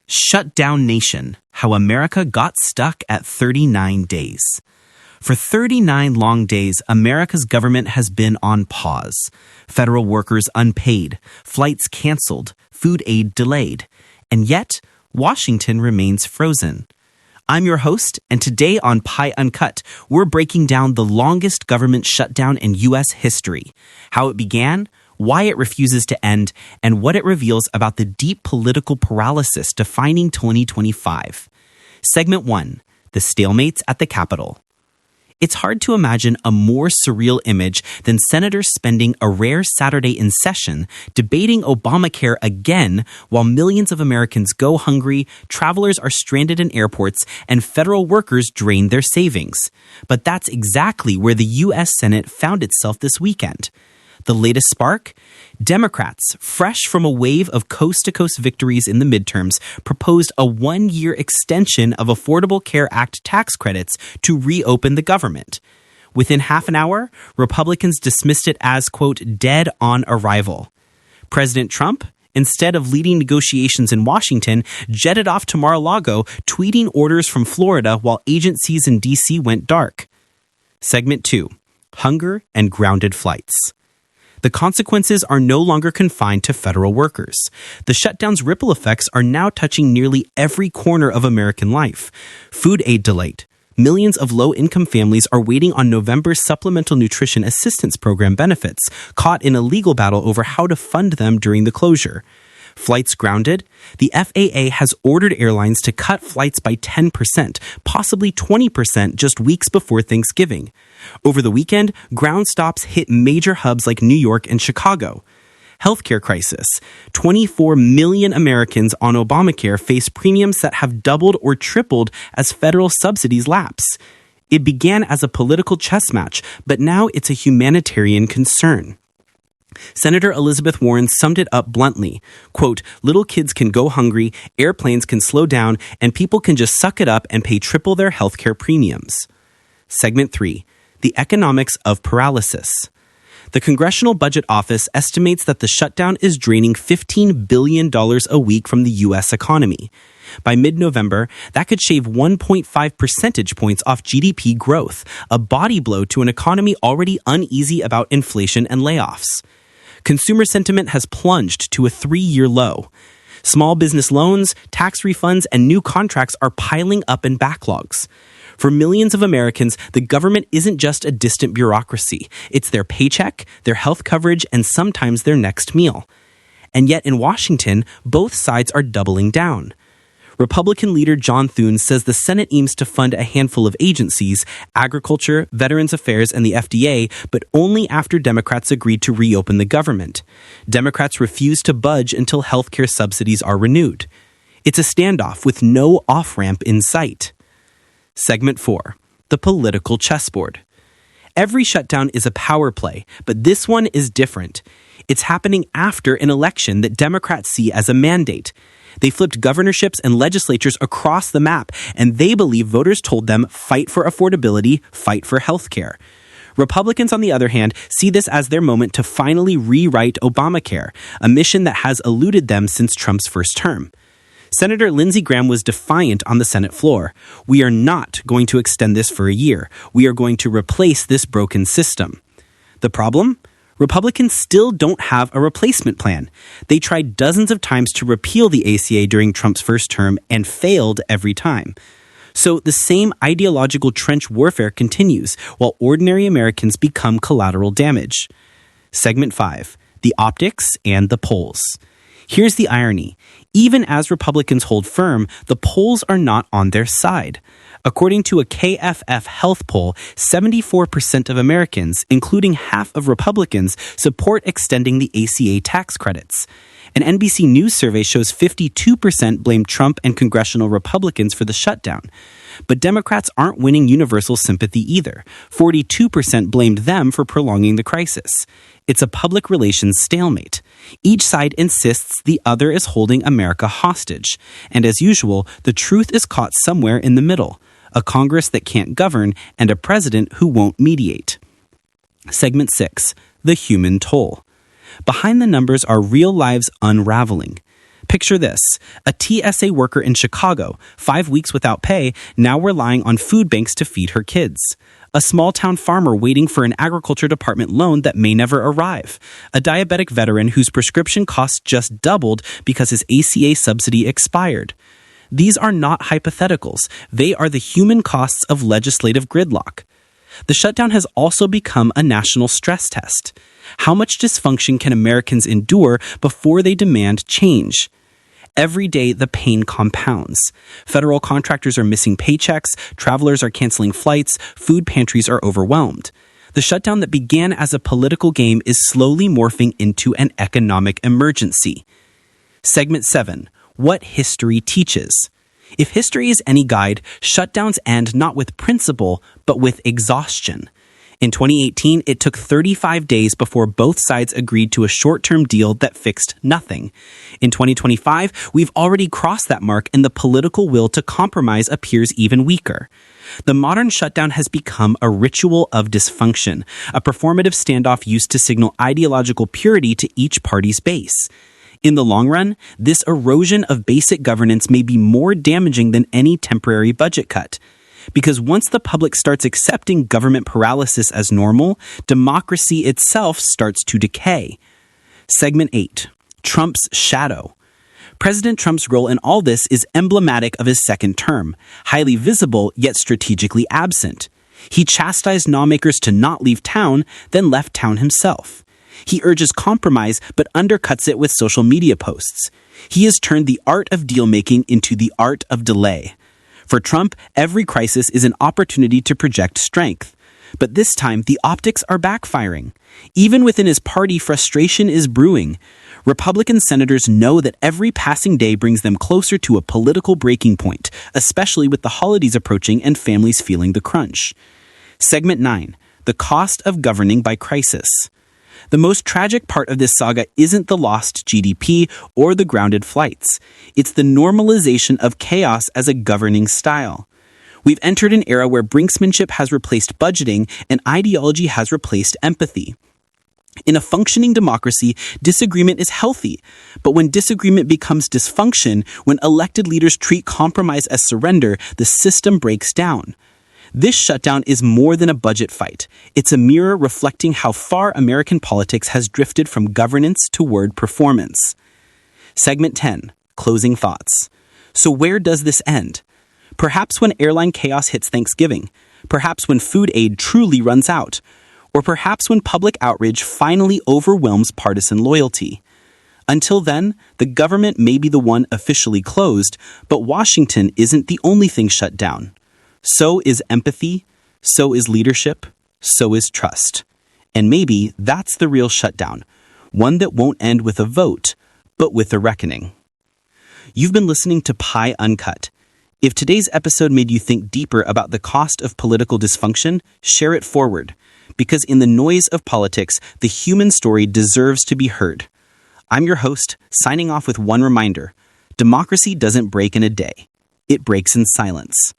Shutdown Nation, How America Got Stuck at 39 Days. For 39 long days, America's government has been on pause. Federal workers unpaid, flights canceled, food aid delayed. And yet, Washington remains frozen. I'm your host, and today on Pie Uncut, we're breaking down the longest government shutdown in U.S. history, how it began, why it refuses to end, and what it reveals about the deep political paralysis defining 2025. Segment 1, The Stalemates at the Capitol. It's hard to imagine a more surreal image than senators spending a rare Saturday in session debating Obamacare again while millions of Americans go hungry, travelers are stranded in airports, and federal workers drain their savings. But that's exactly where the U.S. Senate found itself this weekend. The latest spark? Democrats, fresh from a wave of coast-to-coast victories in the midterms, proposed a one-year extension of Affordable Care Act tax credits to reopen the government. Within half an hour, Republicans dismissed it as, quote, dead on arrival. President Trump, instead of leading negotiations in Washington, jetted off to Mar-a-Lago, tweeting orders from Florida while agencies in D.C. went dark. Segment 2, Hunger and Grounded Flights. The consequences are no longer confined to federal workers. The shutdown's ripple effects are now touching nearly every corner of American life. Food aid delayed. Millions of low-income families are waiting on November's Supplemental Nutrition Assistance Program benefits, caught in a legal battle over how to fund them during the closure. Flights grounded. The FAA has ordered airlines to cut flights by 10%, possibly 20% just weeks before Thanksgiving. Over the weekend, ground stops hit major hubs like New York and Chicago. Healthcare crisis. 24 million Americans on Obamacare face premiums that have doubled or tripled as federal subsidies lapse. It began as a political chess match, but now it's a humanitarian concern. Senator Elizabeth Warren summed it up bluntly, quote, little kids can go hungry, airplanes can slow down, and people can just suck it up and pay triple their healthcare premiums. Segment 3, The Economics of Paralysis. The Congressional Budget Office estimates that the shutdown is draining $15 billion a week from the U.S. economy. By mid-November, that could shave 1.5 percentage points off GDP growth, a body blow to an economy already uneasy about inflation and layoffs. Consumer sentiment has plunged to a 3-year low. Small business loans, tax refunds, and new contracts are piling up in backlogs. For millions of Americans, the government isn't just a distant bureaucracy. It's their paycheck, their health coverage, and sometimes their next meal. And yet in Washington, both sides are doubling down. Republican leader John Thune says the Senate aims to fund a handful of agencies, Agriculture, Veterans Affairs, and the FDA, but only after Democrats agreed to reopen the government. Democrats refuse to budge until healthcare subsidies are renewed. It's a standoff with no off-ramp in sight. Segment 4, The Political Chessboard. Every shutdown is a power play, but this one is different. It's happening after an election that Democrats see as a mandate. They flipped governorships and legislatures across the map, and they believe voters told them, fight for affordability, fight for health care. Republicans, on the other hand, see this as their moment to finally rewrite Obamacare, a mission that has eluded them since Trump's first term. Senator Lindsey Graham was defiant on the Senate floor. We are not going to extend this for a year. We are going to replace this broken system. The problem? Republicans still don't have a replacement plan. They tried dozens of times to repeal the ACA during Trump's first term and failed every time. So the same ideological trench warfare continues while ordinary Americans become collateral damage. Segment 5, The Optics and the Polls. Here's the irony. Even as Republicans hold firm, the polls are not on their side. According to a KFF health poll, 74% of Americans, including half of Republicans, support extending the ACA tax credits. An NBC News survey shows 52% blame Trump and congressional Republicans for the shutdown. But Democrats aren't winning universal sympathy either. 42% blamed them for prolonging the crisis. It's a public relations stalemate. Each side insists the other is holding America hostage. And as usual, the truth is caught somewhere in the middle. A Congress that can't govern and a president who won't mediate. Segment 6, The Human Toll. Behind the numbers are real lives unraveling. Picture this: a TSA worker in Chicago, 5 weeks without pay, now relying on food banks to feed her kids. A small-town farmer waiting for an agriculture department loan that may never arrive. A diabetic veteran whose prescription costs just doubled because his ACA subsidy expired. These are not hypotheticals. They are the human costs of legislative gridlock. The shutdown has also become a national stress test. How much dysfunction can Americans endure before they demand change? Every day, the pain compounds. Federal contractors are missing paychecks, travelers are canceling flights, food pantries are overwhelmed. The shutdown that began as a political game is slowly morphing into an economic emergency. Segment 7. What history teaches. If history is any guide, shutdowns end not with principle, but with exhaustion. In 2018, it took 35 days before both sides agreed to a short-term deal that fixed nothing. In 2025, we've already crossed that mark, and the political will to compromise appears even weaker. The modern shutdown has become a ritual of dysfunction, a performative standoff used to signal ideological purity to each party's base. In the long run, this erosion of basic governance may be more damaging than any temporary budget cut. Because once the public starts accepting government paralysis as normal, democracy itself starts to decay. Segment 8. Trump's shadow. President Trump's role in all this is emblematic of his second term, highly visible yet strategically absent. He chastised lawmakers to not leave town, then left town himself. He urges compromise but undercuts it with social media posts. He has turned the art of deal-making into the art of delay. For Trump, every crisis is an opportunity to project strength. But this time, the optics are backfiring. Even within his party, frustration is brewing. Republican senators know that every passing day brings them closer to a political breaking point, especially with the holidays approaching and families feeling the crunch. Segment 9. The cost of governing by crisis. The most tragic part of this saga isn't the lost GDP or the grounded flights. It's the normalization of chaos as a governing style. We've entered an era where brinksmanship has replaced budgeting and ideology has replaced empathy. In a functioning democracy, disagreement is healthy. But when disagreement becomes dysfunction, when elected leaders treat compromise as surrender, the system breaks down. This shutdown is more than a budget fight. It's a mirror reflecting how far American politics has drifted from governance toward performance. Segment 10. Closing thoughts. So where does this end? Perhaps when airline chaos hits Thanksgiving. Perhaps when food aid truly runs out. Or perhaps when public outrage finally overwhelms partisan loyalty. Until then, the government may be the one officially closed, but Washington isn't the only thing shut down. So is empathy, so is leadership, so is trust. And maybe that's the real shutdown, one that won't end with a vote, but with a reckoning. You've been listening to Pie Uncut. If today's episode made you think deeper about the cost of political dysfunction, share it forward. Because in the noise of politics, the human story deserves to be heard. I'm your host, signing off with one reminder. Democracy doesn't break in a day. It breaks in silence.